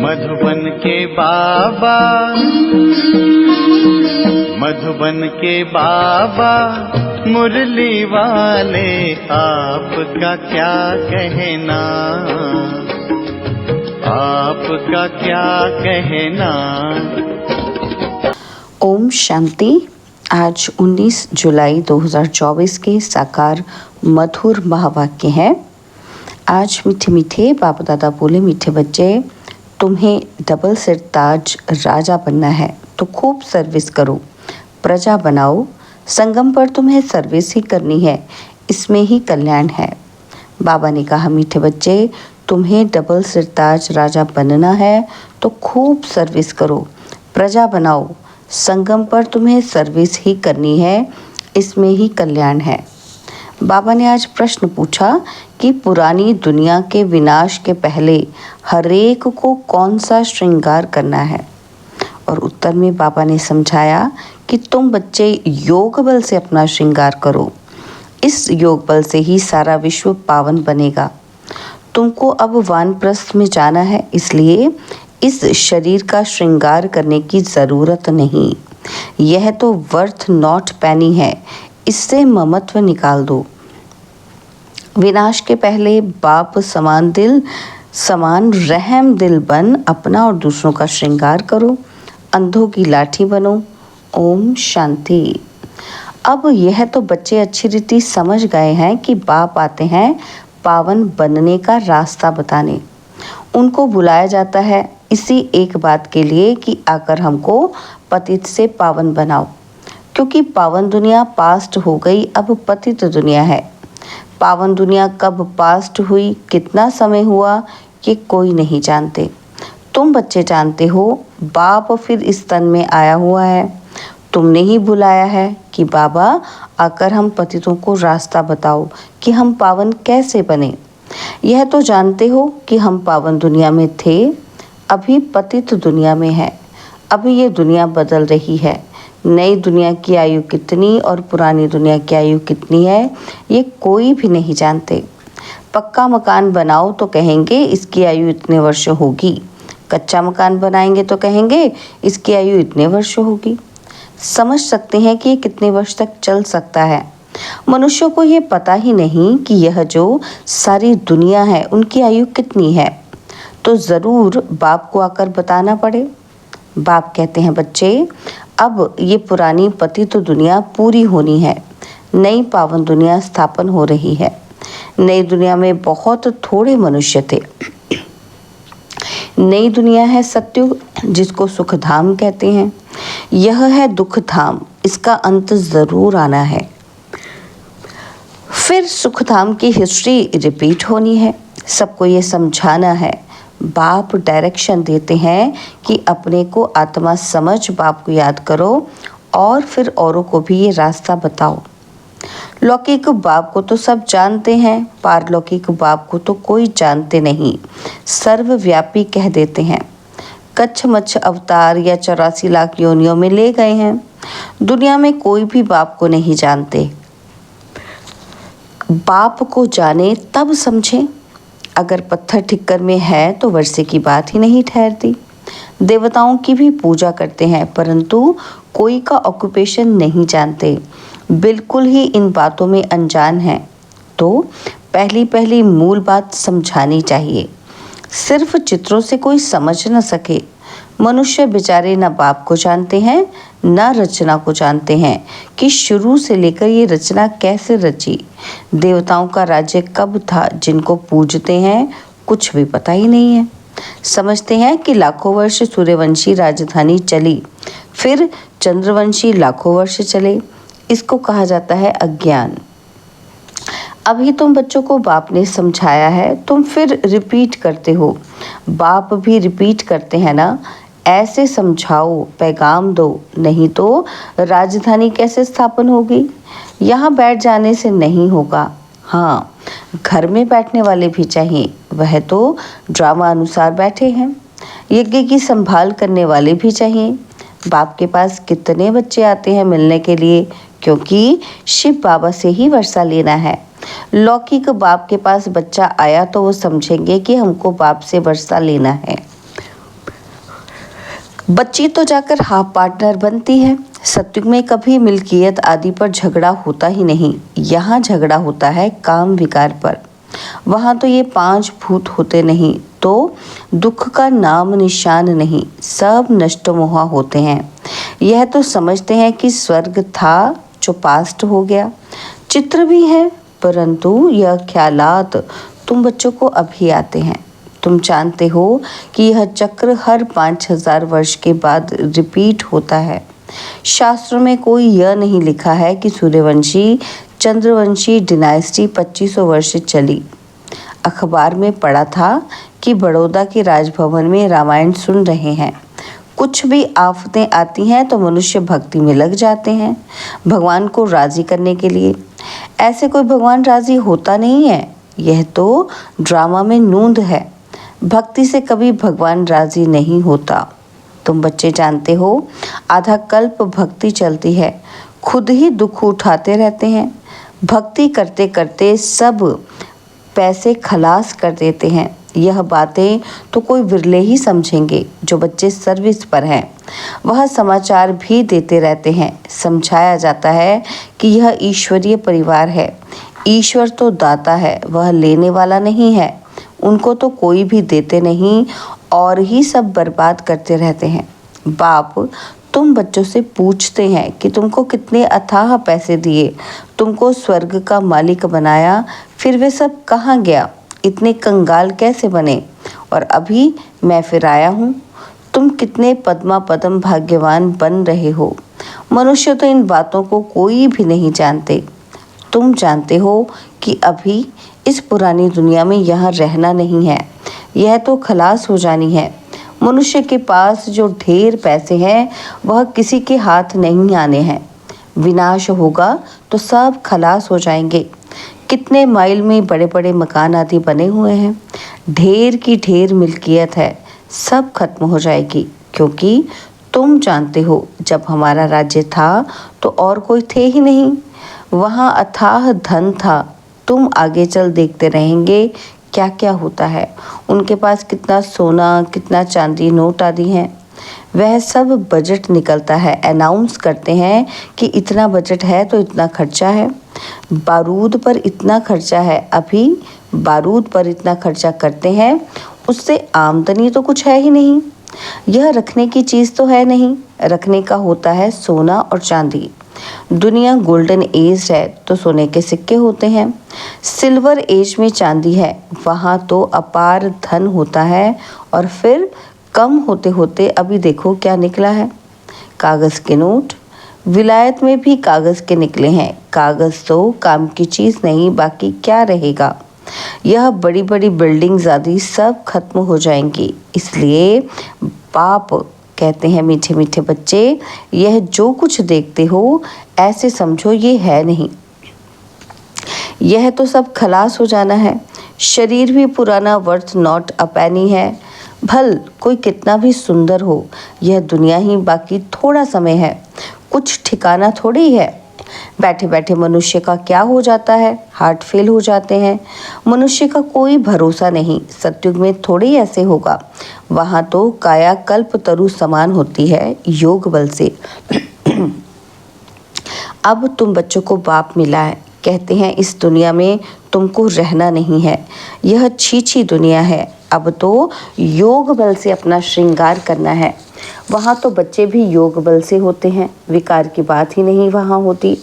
मधुबन के बाबा, मधुबन के बाबा मुरली वाले, आपका क्या कहना, आपका क्या कहना। ओम शांति। आज 19 जुलाई 2024 के साकार मधुर महावाक्य हैं। आज मीठे मीठे बाबा दादा बोले, मीठे बच्चे, तुम्हें डबल सिर ताज राजा बनना है तो खूब सर्विस करो, प्रजा बनाओ। संगम पर तुम्हें सर्विस ही करनी है, इसमें ही कल्याण है। बाबा ने कहा, मीठे बच्चे, तुम्हें डबल सिर ताज राजा बनना है तो खूब सर्विस करो, प्रजा बनाओ। संगम पर तुम्हें सर्विस ही करनी है, इसमें ही कल्याण है। बाबा ने आज प्रश्न पूछा कि पुरानी दुनिया के विनाश के पहले हरेक को कौन सा श्रृंगार करना है। और उत्तर में बाबा ने समझाया कि तुम बच्चे योग बल से अपना श्रृंगार करो, इस योग बल से ही सारा विश्व पावन बनेगा। तुमको अब वानप्रस्थ में जाना है, इसलिए इस शरीर का श्रृंगार करने की ज़रूरत नहीं। यह तो वर्थ नॉट पैनी है, इससे ममत्व निकाल दो। विनाश के पहले बाप समान दिल, समान रहम दिल बन अपना और दूसरों का श्रृंगार करो, अंधों की लाठी बनो। ओम शांति। अब यह तो बच्चे अच्छी रीति समझ गए हैं कि बाप आते हैं पावन बनने का रास्ता बताने। उनको बुलाया जाता है इसी एक बात के लिए कि आकर हमको पतित से पावन बनाओ, क्योंकि पावन दुनिया पास्ट हो गई, अब पतित दुनिया है। पावन दुनिया कब पास्ट हुई, कितना समय हुआ, ये कोई नहीं जानते। तुम बच्चे जानते हो, बाप फिर इस तन में आया हुआ है। तुमने ही बुलाया है कि बाबा आकर हम पतितों को रास्ता बताओ कि हम पावन कैसे बने। यह तो जानते हो कि हम पावन दुनिया में थे, अभी पतित दुनिया में है। अभी ये दुनिया बदल रही है। नई दुनिया की आयु कितनी और पुरानी दुनिया की आयु कितनी है, ये कोई भी नहीं जानते। पक्का मकान बनाओ तो कहेंगे इसकी आयु इतने वर्ष होगी, कच्चा मकान बनाएंगे तो कहेंगे इसकी आयु इतने वर्ष होगी। समझ सकते हैं कि ये कितने वर्ष तक चल सकता है। मनुष्यों को ये पता ही नहीं कि यह जो सारी दुनिया है उनकी आयु कितनी है, तो ज़रूर बाप को आकर बताना पड़े। बाप कहते हैं, बच्चे, अब ये पुरानी पतित दुनिया पूरी होनी है, नई पावन दुनिया स्थापन हो रही है। नई दुनिया में बहुत थोड़े मनुष्य थे। नई दुनिया है सत्युग, जिसको सुख धाम कहते हैं। यह है दुख धाम, इसका अंत ज़रूर आना है। फिर सुख धाम की हिस्ट्री रिपीट होनी है, सबको ये समझाना है। बाप डायरेक्शन देते हैं कि अपने को आत्मा समझ बाप को याद करो और फिर औरों को भी ये रास्ता बताओ। लौकिक बाप को तो सब जानते हैं, पारलौकिक बाप को तो कोई जानते नहीं, सर्वव्यापी कह देते हैं। कच्छ मच्छ अवतार या 84 लाख योनियों में ले गए हैं। दुनिया में कोई भी बाप को नहीं जानते। बाप को जाने तब समझें। अगर पत्थर ठिक्कर में है तो वर्षे की बात ही नहीं ठहरती। देवताओं की भी पूजा करते हैं, परंतु कोई का ऑक्यूपेशन नहीं जानते, बिल्कुल ही इन बातों में अनजान हैं। तो पहली पहली मूल बात समझानी चाहिए। सिर्फ चित्रों से कोई समझ न सके। मनुष्य बेचारे न बाप को जानते हैं न रचना को जानते हैं कि शुरू से लेकर ये रचना कैसे रची। देवताओं का राज्य कब था, जिनको पूजते हैं कुछ भी पता ही नहीं है। समझते हैं कि लाखों वर्ष सूर्यवंशी राजधानी चली, फिर चंद्रवंशी लाखों वर्ष चले। इसको कहा जाता है अज्ञान। अभी तुम बच्चों को बाप ने समझाया है, तुम फिर रिपीट करते हो। बाप भी रिपीट करते हैं ना, ऐसे समझाओ, पैगाम दो, नहीं तो राजधानी कैसे स्थापन होगी। यहाँ बैठ जाने से नहीं होगा। हाँ, घर में बैठने वाले भी चाहिए, वह तो ड्रामा अनुसार बैठे हैं। यज्ञ की संभाल करने वाले भी चाहिए। बाप के पास कितने बच्चे आते हैं मिलने के लिए, क्योंकि शिव बाबा से ही वर्षा लेना है। लौकिक बाप के पास बच्चा आया तो वो समझेंगे कि हमको बाप से वर्षा लेना है। बच्ची तो जाकर हाफ पार्टनर बनती है। सत्युग में कभी मिल्कियत आदि पर झगड़ा होता ही नहीं। यहाँ झगड़ा होता है काम विकार पर। वहाँ तो ये 5 भूत होते नहीं तो दुख का नाम निशान नहीं, सब नष्ट मोहा होते हैं। यह तो समझते हैं कि स्वर्ग था जो पास्ट हो गया, चित्र भी है, परंतु यह ख्यालात तुम बच्चों को अभी आते हैं। तुम जानते हो कि यह चक्र हर 5000 वर्ष के बाद रिपीट होता है। शास्त्रों में कोई यह नहीं लिखा है कि सूर्यवंशी चंद्रवंशी डिनाइस्टी 2500 वर्ष चली। अखबार में पढ़ा था कि बड़ौदा के राजभवन में रामायण सुन रहे हैं। कुछ भी आफतें आती हैं तो मनुष्य भक्ति में लग जाते हैं भगवान को राजी करने के लिए। ऐसे कोई भगवान राजी होता नहीं है, यह तो ड्रामा में नूंद है। भक्ति से कभी भगवान राजी नहीं होता। तुम बच्चे जानते हो, आधा कल्प भक्ति चलती है, खुद ही दुख उठाते रहते हैं। भक्ति करते करते सब पैसे खलास कर देते हैं। यह बातें तो कोई विरले ही समझेंगे जो बच्चे सर्विस पर हैं। वह समाचार भी देते रहते हैं। समझाया जाता है कि यह ईश्वरीय परिवार है। ईश्वर तो दाता है, वह लेने वाला नहीं है। उनको तो कोई भी देते नहीं और ही सब बर्बाद करते रहते हैं। बाप तुम बच्चों से पूछते हैं कि तुमको कितने अथाह पैसे दिए, तुमको स्वर्ग का मालिक बनाया, फिर वे सब कहाँ गया? इतने कंगाल कैसे बने? और अभी मैं फिर आया हूँ। तुम कितने पद्मा पद्म भाग्यवान बन रहे हो। मनुष्य तो इन बातों को कोई भी नहीं जानते। तुम जानते हो कि अभी इस पुरानी दुनिया में यहाँ रहना नहीं है, यह तो खलास हो जानी है। मनुष्य के पास जो ढेर पैसे हैं वह किसी के हाथ नहीं आने हैं। विनाश होगा तो सब खलास हो जाएंगे। कितने माइल में बड़े बड़े मकान आदि बने हुए हैं, ढेर की ढेर मिल्कियत है, सब खत्म हो जाएगी। क्योंकि तुम जानते हो जब हमारा राज्य था तो और कोई थे ही नहीं, वहाँ अथाह धन था। तुम आगे चल देखते रहेंगे क्या क्या होता है। उनके पास कितना सोना, कितना चांदी, नोट आदि हैं। वह सब बजट निकलता है, अनाउंस करते हैं कि इतना बजट है तो इतना खर्चा है। बारूद पर इतना खर्चा है, अभी बारूद पर इतना खर्चा करते हैं, उससे आमदनी तो कुछ है ही नहीं। यह रखने की चीज़ तो है नहीं, रखने का होता है सोना और चांदी। दुनिया गोल्डन एज है तो सोने के सिक्के होते हैं, सिल्वर एज में चांदी है, वहाँ तो अपार धन होता है। और फिर कम होते होते अभी देखो क्या निकला है, कागज़ के नोट। विलायत में भी कागज़ के निकले हैं। कागज़ तो काम की चीज़ नहीं, बाकी क्या रहेगा। यह बड़ी बड़ी बिल्डिंग्स आदि सब खत्म हो जाएंगी। इसलिए बाप कहते हैं, मीठे मीठे बच्चे, यह जो कुछ देखते हो ऐसे समझो ये है नहीं, यह तो सब खलास हो जाना है। शरीर भी पुराना, वर्थ नॉट अ पैनी है। भल कोई कितना भी सुंदर हो, यह दुनिया ही बाकी थोड़ा समय है, कुछ ठिकाना थोड़ी है। बैठे बैठे मनुष्य का क्या हो जाता है, हार्ट फेल हो जाते हैं। मनुष्य का कोई भरोसा नहीं। सत्युग में थोड़े ही ऐसे होगा, वहाँ तो काया कल्प तरु समान होती है योग बल से। अब तुम बच्चों को बाप मिला है, कहते हैं इस दुनिया में तुमको रहना नहीं है, यह छीछी दुनिया है। अब तो योग बल से अपना श्रृंगार करना है। वहाँ तो बच्चे भी योग बल से होते हैं, विकार की बात ही नहीं वहाँ होती।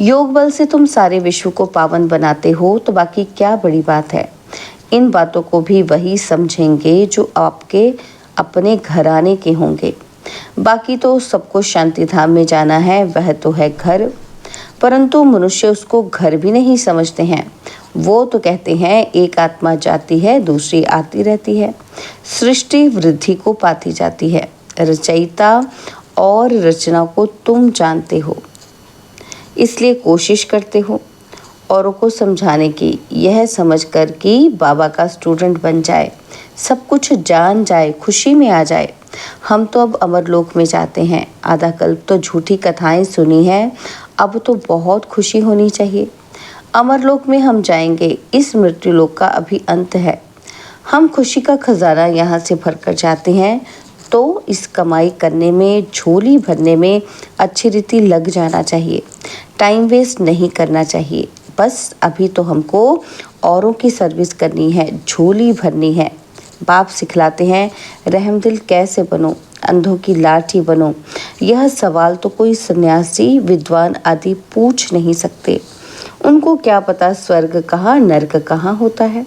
योग बल से तुम सारे विश्व को पावन बनाते हो तो बाकी क्या बड़ी बात है। इन बातों को भी वही समझेंगे जो आपके अपने घराने के होंगे। बाकी तो सबको शांति धाम में जाना है, वह तो है घर, परंतु मनुष्य उसको घर भी नहीं समझते हैं। वो तो कहते हैं एक आत्मा जाती है, दूसरी आती रहती है, सृष्टि वृद्धि को पाती जाती है। रचयिता और रचना को तुम जानते हो, इसलिए कोशिश करते हो औरों को समझाने की, यह समझकर कि बाबा का स्टूडेंट बन जाए, सब कुछ जान जाए, खुशी में आ जाए। हम तो अब अमरलोक में जाते हैं। आधा कल्प तो झूठी कथाएं सुनी हैं, अब तो बहुत खुशी होनी चाहिए। अमरलोक में हम जाएंगे, इस मृत्युलोक का अभी अंत है। हम खुशी का खजाना यहाँ से भर कर जाते हैं, तो इस कमाई करने में, झोली भरने में अच्छी रीति लग जाना चाहिए। टाइम वेस्ट नहीं करना चाहिए। बस अभी तो हमको औरों की सर्विस करनी है, झोली भरनी है। बाप सिखलाते हैं, रहमदिल कैसे बनो, अंधों की लाठी बनो। यह सवाल तो कोई सन्यासी, विद्वान आदि पूछ नहीं सकते। उनको क्या पता स्वर्ग कहाँ, नर्क कहाँ होता है।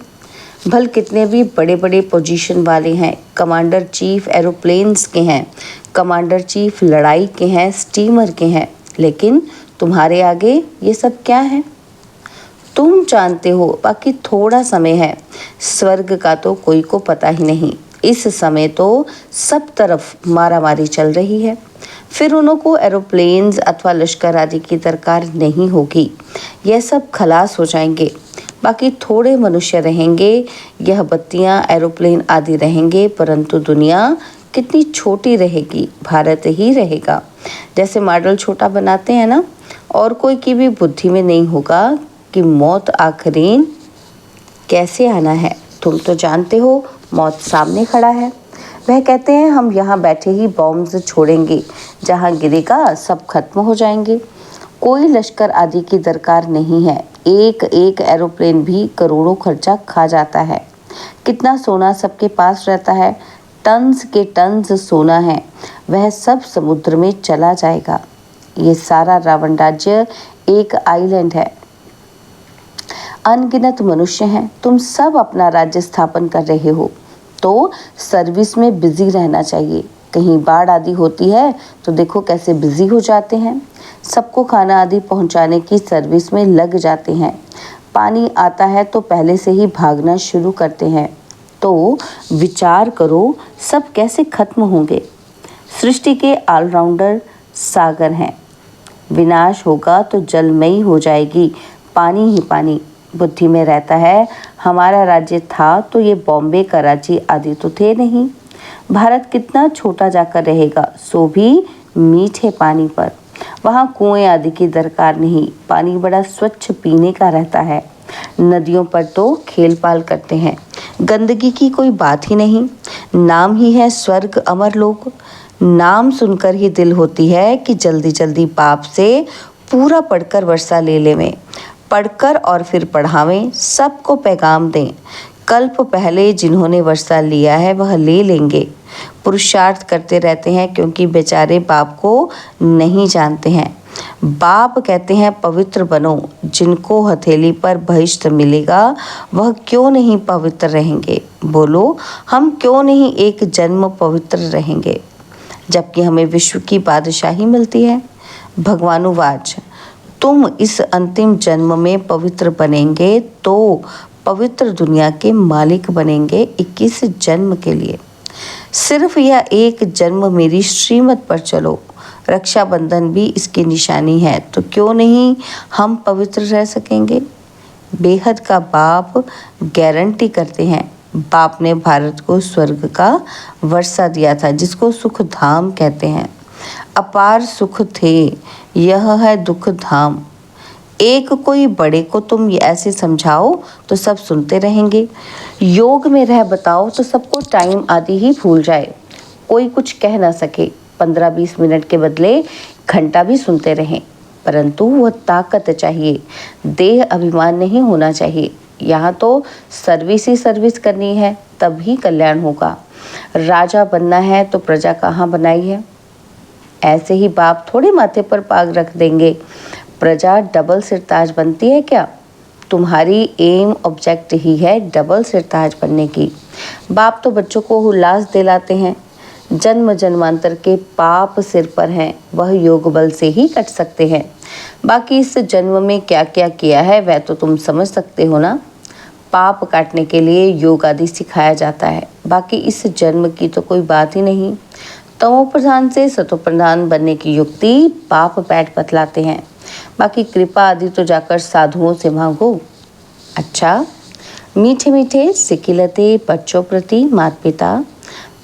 भल कितने भी बड़े बड़े पोजीशन वाले हैं, कमांडर चीफ एरोप्लेन्स के हैं, कमांडर चीफ लड़ाई के हैं, स्टीमर के हैं, लेकिन तुम्हारे आगे ये सब क्या है? तुम जानते हो, बाकी थोड़ा समय है। स्वर्ग का तो कोई को पता ही नहीं। इस समय तो सब तरफ मारामारी चल रही है। फिर उनको एरोप्लेन्स अथवा लश्कर आदि की दरकार नहीं होगी। यह सब खलास हो जाएंगे। बाकी थोड़े मनुष्य रहेंगे, यह बत्तियां, एरोप्लेन आदि रहेंगे, परंतु दुनिया कितनी छोटी रहेगी, भारत ही रहेगा। जैसे मॉडल छोटा बनाते हैं ना, और कोई की भी बुद्धि में नहीं होगा कि मौत आखिरीन कैसे आना है। तुम तो जानते हो, मौत सामने खड़ा है। वह कहते हैं हम यहाँ बैठे ही बॉम्ब छोड़ेंगे, जहाँ गिरेगा सब खत्म हो जाएंगे। कोई लश्कर आदि की दरकार नहीं है। एक एक एरोप्लेन भी करोड़ों खर्चा खा जाता है। कितना सोना सबके पास रहता है, टन्स के टन्स सोना है, वह सब समुद्र में चला जाएगा। ये सारा रावण राज्य एक आइलैंड है। अनगिनत मनुष्य हैं, तुम सब अपना राज्य स्थापन कर रहे हो, तो सर्विस में बिजी रहना चाहिए। कहीं बाढ़ आदि होती है तो देखो कैसे बिजी हो जाते हैं, सबको खाना आदि पहुंचाने की सर्विस में लग जाते हैं। पानी आता है तो पहले से ही भागना शुरू करते हैं। तो विचार करो सब कैसे खत्म होंगे। सृष्टि के ऑलराउंडर सागर हैं। विनाश होगा तो जलमयी हो जाएगी, पानी ही पानी। बुद्धि में रहता है हमारा राज्य था तो ये बॉम्बे, कराची आदि तो थे नहीं। भारत कितना छोटा जाकर रहेगा, सो भी मीठे पानी पर। वहाँ कुएं आदि की दरकार नहीं, पानी बड़ा स्वच्छ पीने का रहता है। नदियों पर तो खेल पाल करते हैं, गंदगी की कोई बात ही नहीं। नाम ही है स्वर्ग अमर लोक। नाम सुनकर ही दिल होती है कि जल्दी जल्दी बाप से पूरा पढ़कर वर्षा ले लेवें, पढ़कर और फिर पढ़ावें, सबको पैगाम दें। कल्प पहले जिन्होंने वर्षा लिया है वह ले लेंगे। पुरुषार्थ करते रहते हैं क्योंकि बेचारे बाप को नहीं जानते हैं। बाप कहते हैं पवित्र बनो। जिनको हथेली पर बहिष्ठ मिलेगा वह क्यों नहीं पवित्र रहेंगे? बोलो, हम क्यों नहीं एक जन्म पवित्र रहेंगे, जबकि हमें विश्व की बादशाही मिलती है। भगवानुवाच, तुम इस अंतिम जन्म में पवित्र बनेंगे तो पवित्र दुनिया के मालिक बनेंगे 21 जन्म के लिए। सिर्फ यह एक जन्म मेरी श्रीमत पर चलो। रक्षाबंधन भी इसकी निशानी है, तो क्यों नहीं हम पवित्र रह सकेंगे? बेहद का बाप गारंटी करते हैं। बाप ने भारत को स्वर्ग का वर्षा दिया था, जिसको सुख धाम कहते हैं। अपार सुख थे, यह है दुख धाम। एक कोई बड़े को तुम ऐसे समझाओ तो सब सुनते रहेंगे। योग में रह बताओ तो सबको टाइम आदि ही भूल जाए, कोई कुछ कह ना सके। 15-20 मिनट के बदले घंटा भी सुनते रहें, परंतु वह ताकत चाहिए, देह अभिमान नहीं होना चाहिए। यहाँ तो सर्विस ही सर्विस करनी है, तभी कल्याण होगा। राजा बनना है तो प्रजा कहाँ बनाई है? ऐसे ही बाप थोड़े माथे पर पाग रख देंगे। प्रजा डबल सिरताज बनती है क्या? तुम्हारी एम ऑब्जेक्ट ही है डबल सिरताज बनने की। बाप तो बच्चों को उल्लास दिलाते हैं। जन्म जन्मांतर के पाप सिर पर हैं, वह योग बल से ही कट सकते हैं। बाकी इस जन्म में क्या क्या किया है वह तो तुम समझ सकते हो ना। पाप काटने के लिए योग आदि सिखाया जाता है, बाकी इस जन्म की तो कोई बात ही नहीं। तमो प्रधान से सतो प्रधान बनने की युक्ति पाप पैट बतलाते हैं, बाकी कृपा आदि तो जाकर साधुओं से मांगो। अच्छा, मीठे मीठे सिकिलते बच्चों प्रति माता पिता,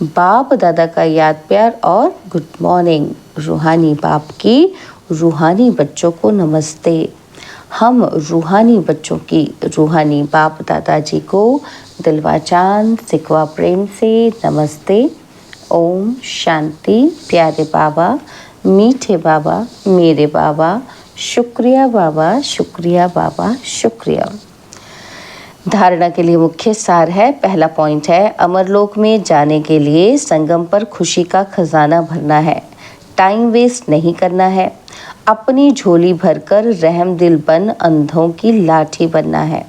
बाप दादा का याद प्यार और गुड मॉर्निंग। रूहानी बाप की रूहानी बच्चों को नमस्ते। हम रूहानी बच्चों की रूहानी बाप दादाजी को दिलवा चांद सिकवा प्रेम से नमस्ते। ओम शांति। प्यारे बाबा, मीठे बाबा, मेरे बाबा, शुक्रिया बाबा, शुक्रिया बाबा, शुक्रिया। धारणा के लिए मुख्य सार है। पहला पॉइंट है, अमरलोक में जाने के लिए संगम पर खुशी का खजाना भरना है, टाइम वेस्ट नहीं करना है, अपनी झोली भरकर रहम दिल बन अंधों की लाठी बनना है।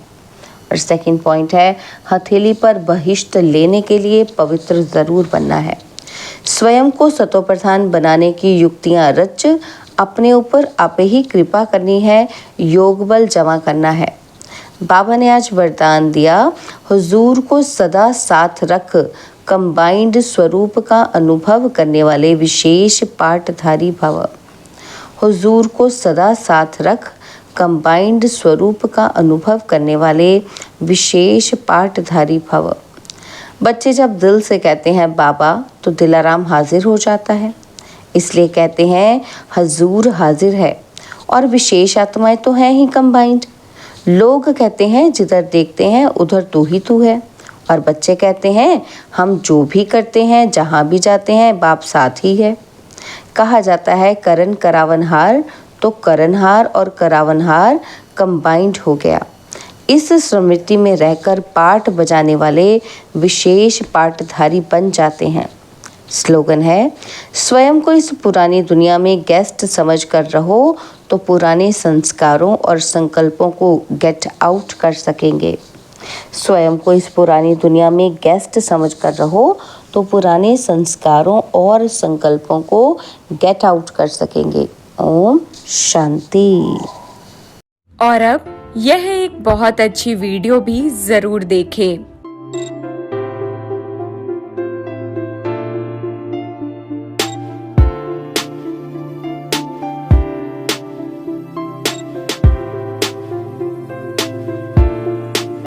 और सेकंड पॉइंट है, हथेली पर बहिष्ट लेने के लिए पवित्र जरूर बनना है, स्वयं को सतोप्रधान बनाने की युक्तियां रच अपने ऊपर आपे ही कृपा करनी है, योग बल जमा करना है। बाबा ने आज वरदान दिया, हुजूर को सदा साथ रख कंबाइंड स्वरूप का अनुभव करने वाले विशेष पाठधारी भव। हुजूर को सदा साथ रख कंबाइंड स्वरूप का अनुभव करने वाले विशेष पाठधारी भव। बच्चे जब दिल से कहते हैं बाबा तो दिलाराम हाजिर हो जाता है, इसलिए कहते हैं हुजूर हाजिर है। और विशेष आत्माएं तो हैं ही कंबाइंड। लोग कहते हैं जिधर देखते हैं उधर तू ही तू है, और बच्चे कहते हैं हम जो भी करते हैं जहाँ भी जाते हैं बाप साथ ही है। कहा जाता है करण करावनहार, तो करणहार और करावनहार कंबाइंड हो गया। इस स्मृति में रहकर पाठ बजाने वाले विशेष पाठधारी बन जाते हैं। स्लोगन है, स्वयं को इस पुरानी दुनिया में गेस्ट समझकर रहो तो पुराने संस्कारों और संकल्पों को गेट आउट कर सकेंगे। स्वयं को इस पुरानी दुनिया में गेस्ट समझकर रहो तो पुराने संस्कारों और संकल्पों को गेट आउट कर सकेंगे। ओम शांति। और अब यह एक बहुत अच्छी वीडियो भी जरूर देखें।